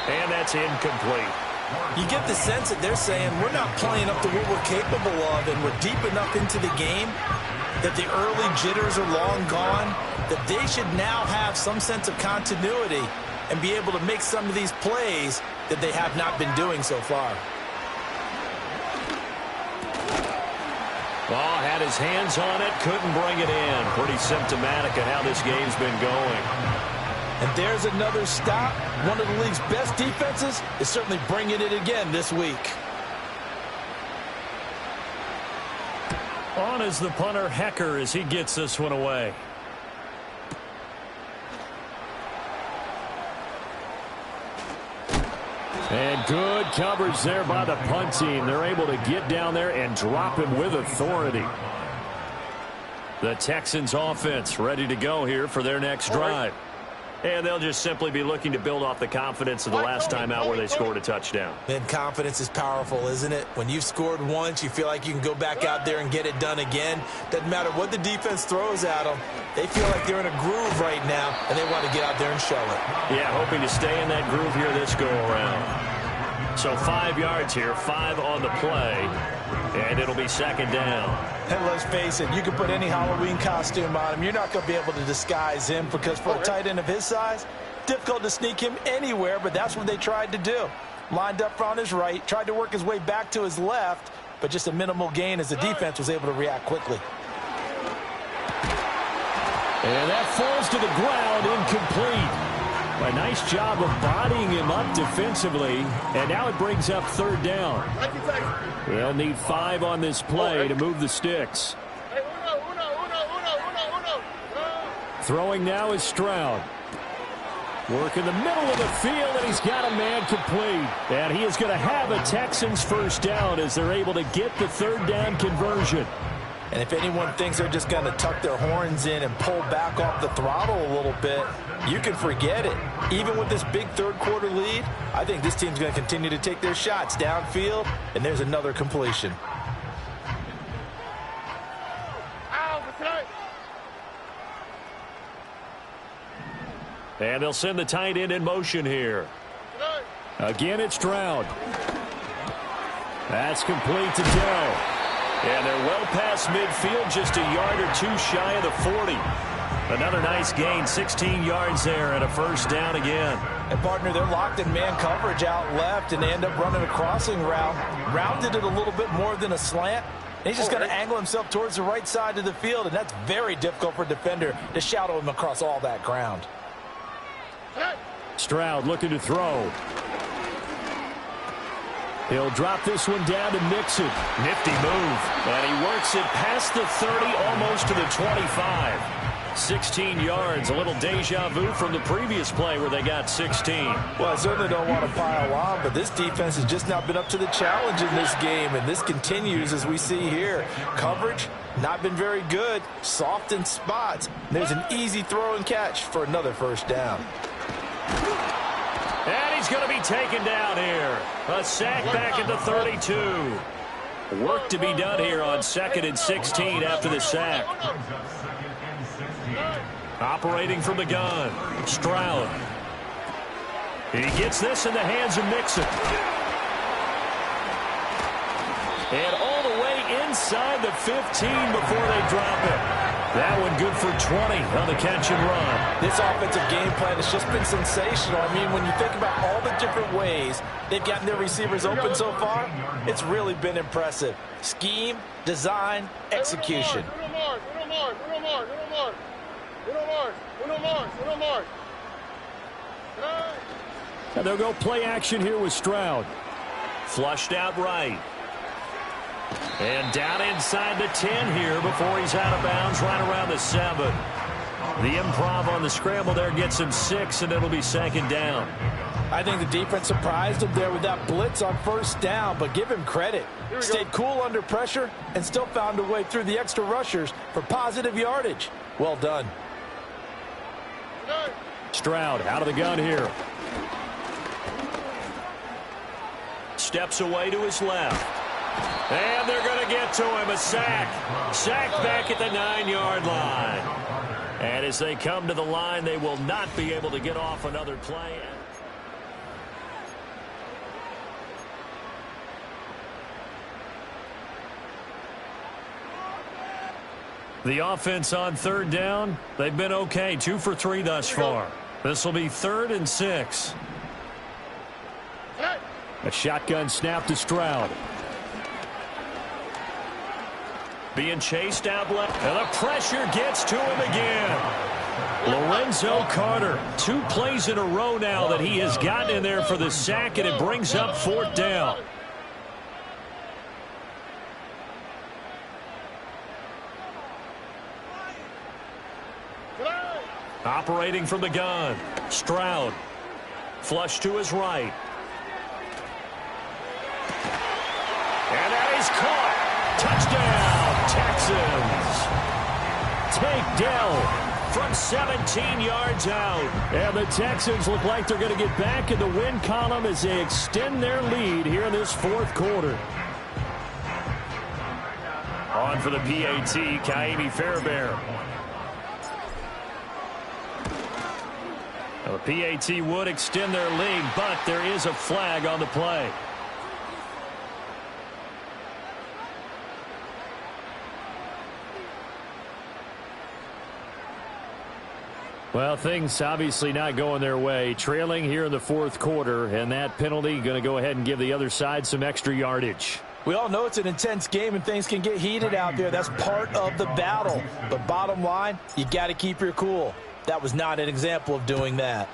And that's incomplete. You get the sense that they're saying we're not playing up to what we're capable of, and we're deep enough into the game that the early jitters are long gone, that they should now have some sense of continuity and be able to make some of these plays that they have not been doing so far. Well, had his hands on it, couldn't bring it in. Pretty symptomatic of how this game's been going. And there's another stop. One of the league's best defenses is certainly bringing it again this week. On is the punter, Hecker, as he gets this one away. And good coverage there by the punt team. They're able to get down there and drop him with authority. The Texans offense ready to go here for their next drive. And they'll just simply be looking to build off the confidence of the last time out where they scored a touchdown. And confidence is powerful, isn't it? When you've scored once, you feel like you can go back out there and get it done again. Doesn't matter what the defense throws at them. They feel like they're in a groove right now, and they want to get out there and show it. Yeah, hoping to stay in that groove here this go-around. So 5 yards here, 5 on the play, and it'll be second down. And let's face it, you can put any Halloween costume on him. You're not going to be able to disguise him because for a tight end of his size, difficult to sneak him anywhere, but that's what they tried to do. Lined up on his right, tried to work his way back to his left, but just a minimal gain as the defense was able to react quickly. And that falls to the ground, incomplete. A nice job of bodying him up defensively, and now it brings up third down. They'll need 5 on this play to move the sticks. Throwing now is Stroud. Work in the middle of the field, and he's got a man complete. And he is going to have a Texans first down as they're able to get the third down conversion. And if anyone thinks they're just going to tuck their horns in and pull back off the throttle a little bit, you can forget it. Even with this big third-quarter lead, I think this team's going to continue to take their shots downfield, and there's another completion. And they'll send the tight end in motion here. Again, it's Stroud. That's complete to Dell. And they're well past midfield, just a yard or two shy of the 40. Another nice gain, 16 yards there and a first down again. And, partner, they're locked in man coverage out left, and they end up running a crossing route. Rounded it a little bit more than a slant. And he's just going to angle himself towards the right side of the field, and that's very difficult for a defender to shadow him across all that ground. Stroud looking to throw. He'll drop this one down to Mixon. Nifty move. And he works it past the 30, almost to the 25. 16 yards, a little deja vu from the previous play where they got 16. Well, I certainly don't want to pile on, but this defense has just not been up to the challenge in this game, and this continues as we see here. Coverage, not been very good, soft in spots. There's an easy throw and catch for another first down. And he's going to be taken down here. A sack back at the 32. Work to be done here on 2nd and 16 after the sack. Operating from the gun, Stroud. He gets this in the hands of Mixon. And all the way inside the 15 before they drop it. That one good for 20 on the catch and run. This offensive game plan has just been sensational. I mean, when you think about all the different ways they've gotten their receivers open so far, it's really been impressive. Scheme, design, execution. And they'll go play action here with Stroud. Flushed out right. And down inside the 10 here before he's out of bounds, right around the 7. The improv on the scramble there gets him 6, and it'll be second down. I think the defense surprised him there with that blitz on first down, but give him credit. Stayed cool under pressure and still found a way through the extra rushers for positive yardage. Well done. Stroud out of the gun here. Steps away to his left. And they're going to get to him. A sack. Sack back at the 9-yard line. And as they come to the line, they will not be able to get off another play. The offense on third down, they've been okay. 2 for 3 thus far. This will be 3rd and 6. A shotgun snap to Stroud. Being chased out left. And the pressure gets to him again. Lorenzo Carter. 2 plays in a row now that he has gotten in there for the sack, and it brings up 4th down. Operating from the gun. Stroud. Flush to his right. And that is caught. Touchdown, Texans. Tank Dell from 17 yards out. And the Texans look like they're going to get back in the win column as they extend their lead here in this 4th quarter. On for the PAT, Ka'imi Fairbairn. The PAT would extend their lead, but there is a flag on the play. Well, things obviously not going their way. Trailing here in the 4th quarter, and that penalty going to go ahead and give the other side some extra yardage. We all know it's an intense game and things can get heated out there. That's part of the battle. But bottom line, you got to keep your cool. That was not an example of doing that.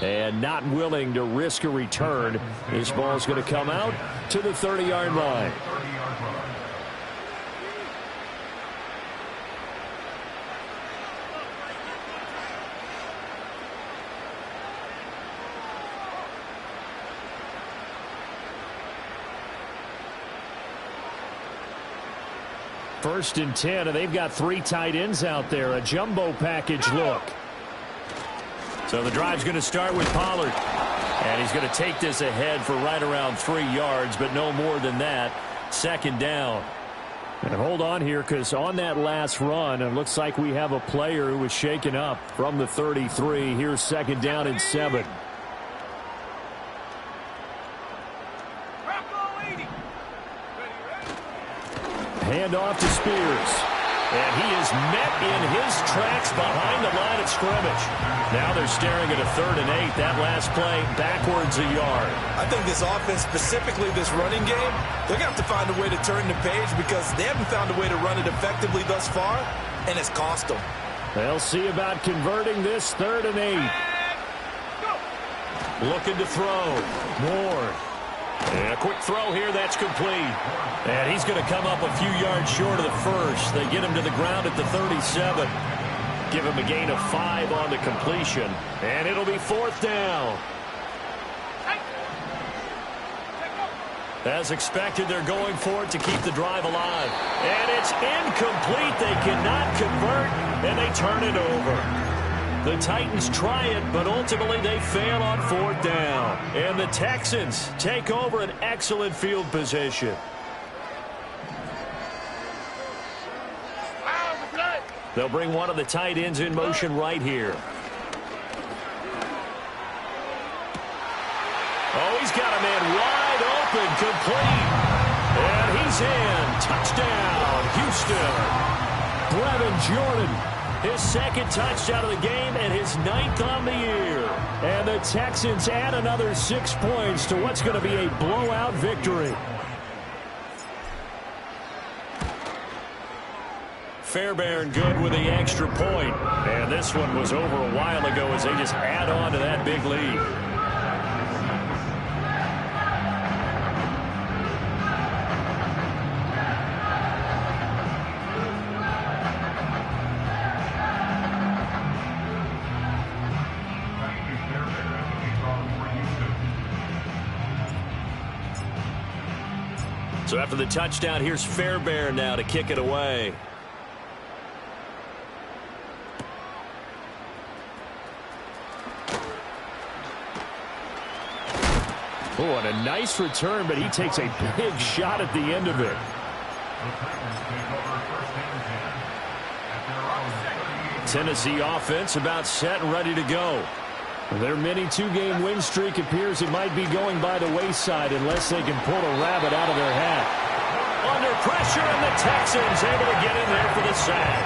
And not willing to risk a return. This ball is going to come out to the 30-yard line. First and 10, and they've got 3 tight ends out there. A jumbo package look. So the drive's going to start with Pollard. And he's going to take this ahead for right around 3 yards, but no more than that. 2nd down. And hold on here, because on that last run, it looks like we have a player who was shaken up from the 33. Here's 2nd down and 7. Hand off to Spears. And he is met in his tracks behind the line of scrimmage. Now they're staring at a 3rd and 8. That last play backwards a yard. I think this offense, specifically this running game, they're going to have to find a way to turn the page because they haven't found a way to run it effectively thus far, and it's cost them. They'll see about converting this 3rd and 8. Looking to throw. Moore. And a quick throw here, that's complete. And he's going to come up a few yards short of the first. They get him to the ground at the 37. Give him a gain of 5 on the completion. And it'll be 4th down. As expected, they're going for it to keep the drive alive. And it's incomplete. They cannot convert, and they turn it over. The Titans try it, but ultimately they fail on 4th down. And the Texans take over an excellent field position. They'll bring one of the tight ends in motion right here. Oh, he's got a man wide open, complete. And he's in. Touchdown, Houston. Brevin Jordan. His 2nd touchdown of the game and his 9th on the year. And the Texans add another 6 points to what's going to be a blowout victory. Fairbairn good with the extra point. And this one was over a while ago as they just add on to that big lead. So after the touchdown, here's Fairbairn now to kick it away. Oh, and a nice return, but he takes a big shot at the end of it. Tennessee offense about set and ready to go. Their mini 2-game win streak appears it might be going by the wayside unless they can pull a rabbit out of their hat. Under pressure, and the Texans able to get in there for the sack.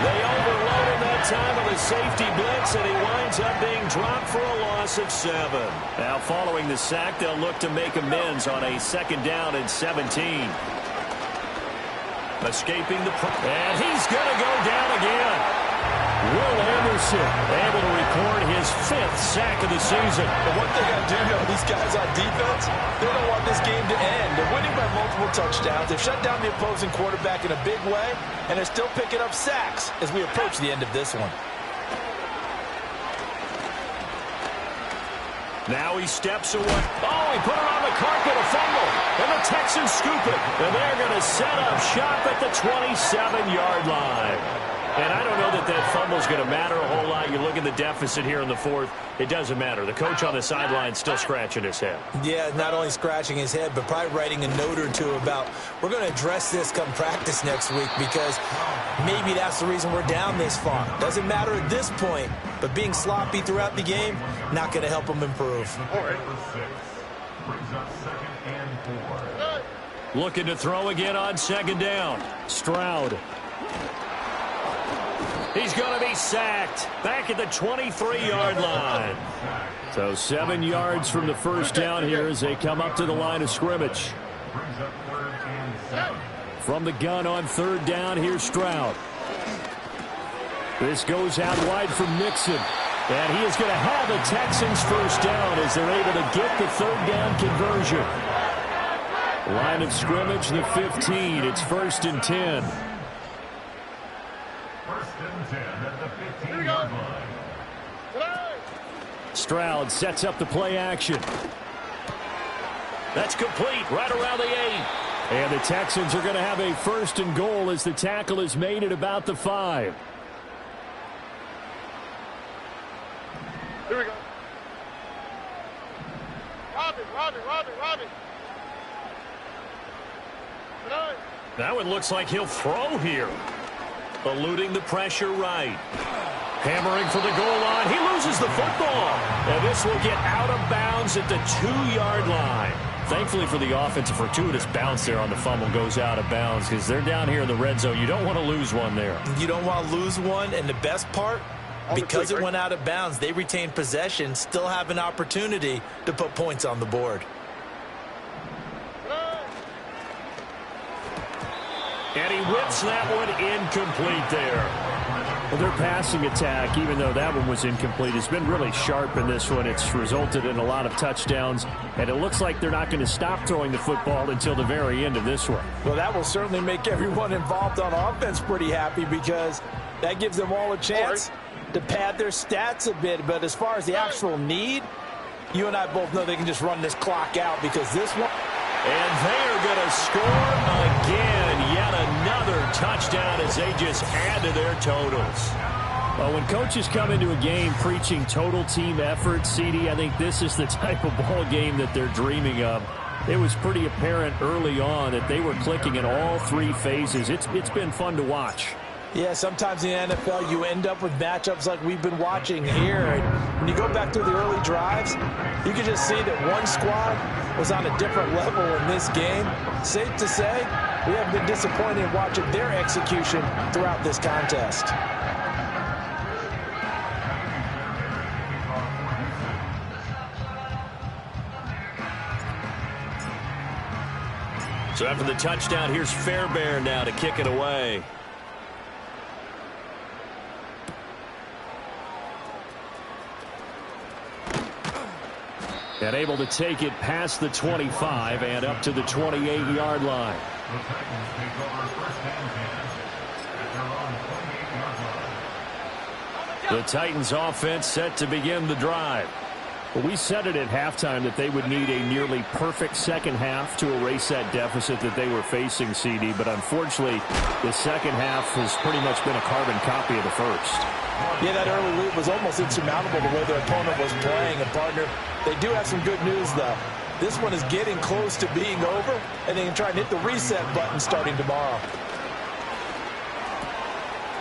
They overload him that time of a safety blitz, and he winds up being dropped for a loss of 7. Now, following the sack, they'll look to make amends on a 2nd down and 17. Escaping the... And he's going to go down again. Will Anderson able to record his 5th sack of the season. And one thing I do know, these guys on defense, they don't want this game to end. They're winning by multiple touchdowns. They've shut down the opposing quarterback in a big way, and they're still picking up sacks as we approach the end of this one. Now he steps away. Oh, he put it on the carpet, a fumble. And the Texans scoop it. And they're going to set up shop at the 27-yard line. And I don't know that that fumble is going to matter a whole lot. You look at the deficit here in the 4th. It doesn't matter. The coach on the sideline still scratching his head. Yeah, not only scratching his head, but probably writing a note or two about, we're going to address this come practice next week because maybe that's the reason we're down this far. Doesn't matter at this point, but being sloppy throughout the game, not going to help him improve. Looking to throw again on 2nd down. Stroud. He's going to be sacked back at the 23-yard line. So 7 yards from the 1st down here as they come up to the line of scrimmage. From the gun on 3rd down, here's Stroud. This goes out wide from Mixon. And he is going to have a Texans 1st down as they're able to get the 3rd down conversion. Line of scrimmage, the 15. It's 1st and 10. Stroud sets up the play action. That's complete right around the 8. And the Texans are going to have a 1st and goal as the tackle is made at about the 5. Here we go. Robbie. That one looks like he'll throw here. Eluding the pressure right. Hammering for the goal line. He loses the football. And this will get out of bounds at the 2-yard line. Thankfully for the offense, a fortuitous bounce there on the fumble goes out of bounds because they're down here in the red zone. You don't want to lose one there. You don't want to lose one, and the best part, because it went out of bounds, they retain possession, still have an opportunity to put points on the board. And he whips that one incomplete there. Well, their passing attack, even though that one was incomplete, has been really sharp in this one. It's resulted in a lot of touchdowns, and it looks like they're not going to stop throwing the football until the very end of this one. Well, that will certainly make everyone involved on offense pretty happy because that gives them all a chance to pad their stats a bit. But as far as the actual need, you and I both know they can just run this clock out because this one... And they are going to score again. Yet another touchdown as they just add to their totals. Well, when coaches come into a game preaching total team effort, CD, I think this is the type of ball game that they're dreaming of. It was pretty apparent early on that they were clicking in all 3 phases. It's been fun to watch. Yeah, sometimes in the NFL you end up with matchups like we've been watching here. And when you go back through the early drives, you can just see that one squad was on a different level in this game. Safe to say, we have been disappointed in watching their execution throughout this contest. So after the touchdown, here's Fairbairn now to kick it away. And able to take it past the 25 and up to the 28-yard line. The Titans offense set to begin the drive. Well, we said it at halftime that they would need a nearly perfect second half to erase that deficit that they were facing, CD. But unfortunately, the second half has pretty much been a carbon copy of the first. Yeah, that early lead was almost insurmountable the way their opponent was playing. And, partner, they do have some good news, though. This one is getting close to being over, and they can try and hit the reset button starting tomorrow.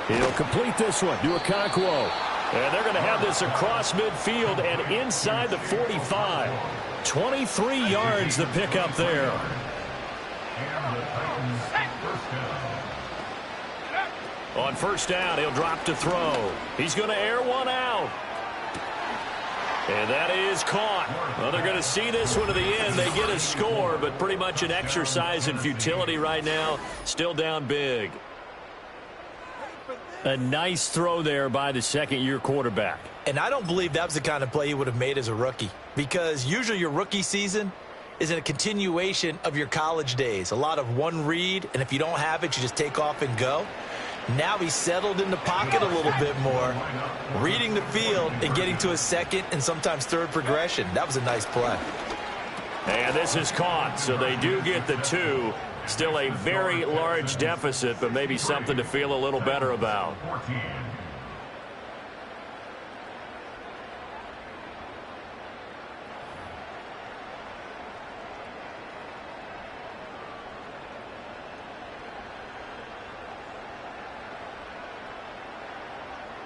He'll complete this one to Okonkwo. And they're going to have this across midfield and inside the 45. 23 yards the pickup there. On first down, he'll drop to throw. He's going to air one out. And that is caught. Well, they're going to see this one to the end. They get a score, but pretty much an exercise in futility right now. Still down big. A nice throw there by the second-year quarterback. And I don't believe that was the kind of play he would have made as a rookie, because usually your rookie season is a continuation of your college days. A lot of one read, and if you don't have it, you just take off and go. Now he's settled in the pocket a little bit more, reading the field and getting to a second and sometimes third progression. That was a nice play. And this is caught, so they do get the 2. Still a very large deficit, but maybe something to feel a little better about.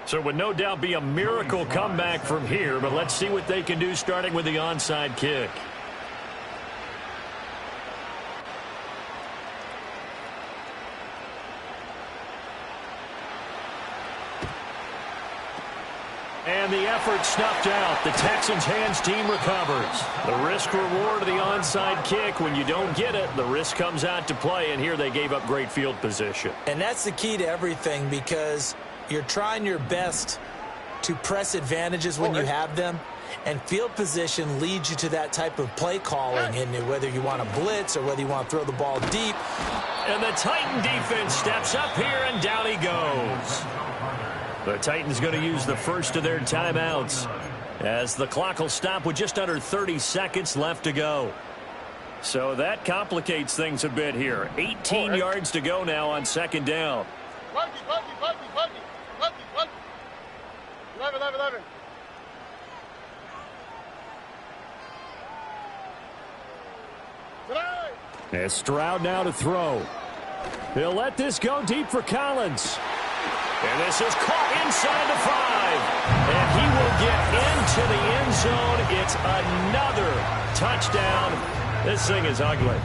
So it would no doubt be a miracle comeback from here, but let's see what they can do starting with the onside kick. And the effort snuffed out. The Texans' hands team recovers. The risk-reward of the onside kick. When you don't get it, the risk comes out to play, and here they gave up great field position. And that's the key to everything, because you're trying your best to press advantages when you have them, and field position leads you to that type of play calling, and whether you want to blitz or whether you want to throw the ball deep. And the Titan defense steps up here, and down he goes. The Titans going to use the first of their timeouts as the clock will stop with just under 30 seconds left to go. So that complicates things a bit here. 18 yards to go now on second down. 11. As Stroud now to throw. He'll let this go deep for Collins. And this is caught inside the 5. And he will get into the end zone. It's another touchdown. This thing is ugly.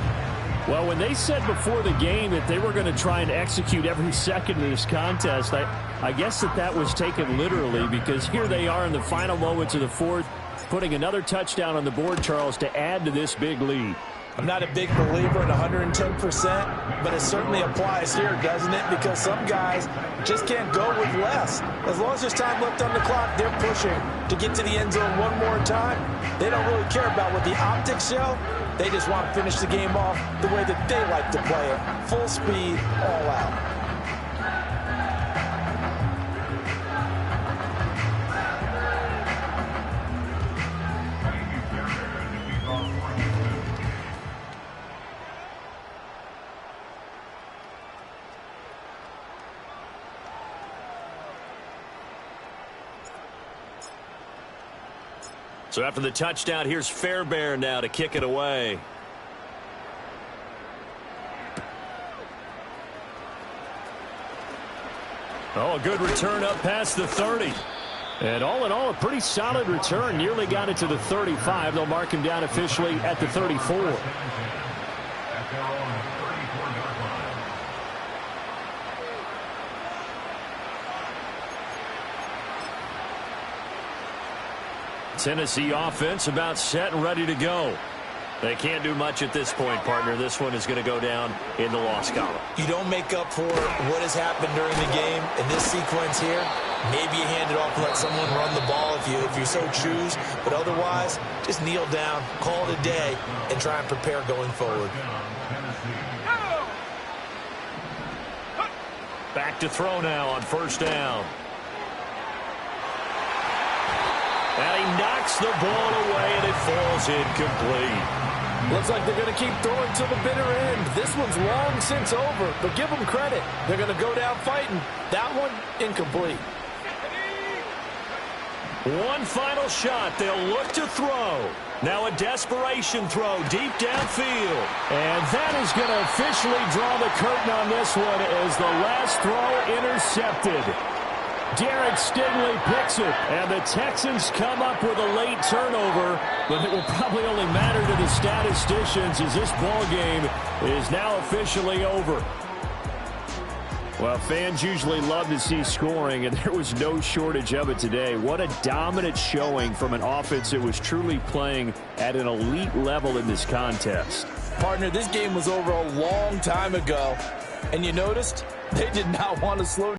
Well, when they said before the game that they were going to try and execute every second of this contest, I guess that was taken literally, because here they are in the final moments of the fourth, putting another touchdown on the board, Charles, to add to this big lead. I'm not a big believer in 110%, but it certainly applies here, doesn't it? Because some guys just can't go with less. As long as there's time left on the clock, they're pushing to get to the end zone one more time. They don't really care about what the optics show. They just want to finish the game off the way that they like to play it. Full speed, all out. So after the touchdown, here's Fairbairn now to kick it away. Oh, a good return up past the 30. And all in all, a pretty solid return. Nearly got it to the 35. They'll mark him down officially at the 34. Tennessee offense about set and ready to go. They can't do much at this point, partner. This one is going to go down in the loss column. You don't make up for what has happened during the game in this sequence here. Maybe you hand it off and let someone run the ball if you so choose. But otherwise, just kneel down, call it a day, and try and prepare going forward. Back to throw now on first down. And he knocks the ball away, and it falls incomplete. Looks like they're going to keep throwing to the bitter end. This one's long since over, but give them credit. They're going to go down fighting. That one, incomplete. One final shot. They'll look to throw. Now a desperation throw deep downfield. And that is going to officially draw the curtain on this one as the last throw intercepted. Derek Stingley picks it, and the Texans come up with a late turnover, but it will probably only matter to the statisticians as this ball game is now officially over. Well, fans usually love to see scoring, and there was no shortage of it today. What a dominant showing from an offense that was truly playing at an elite level in this contest. Partner, this game was over a long time ago, and you noticed they did not want to slow down.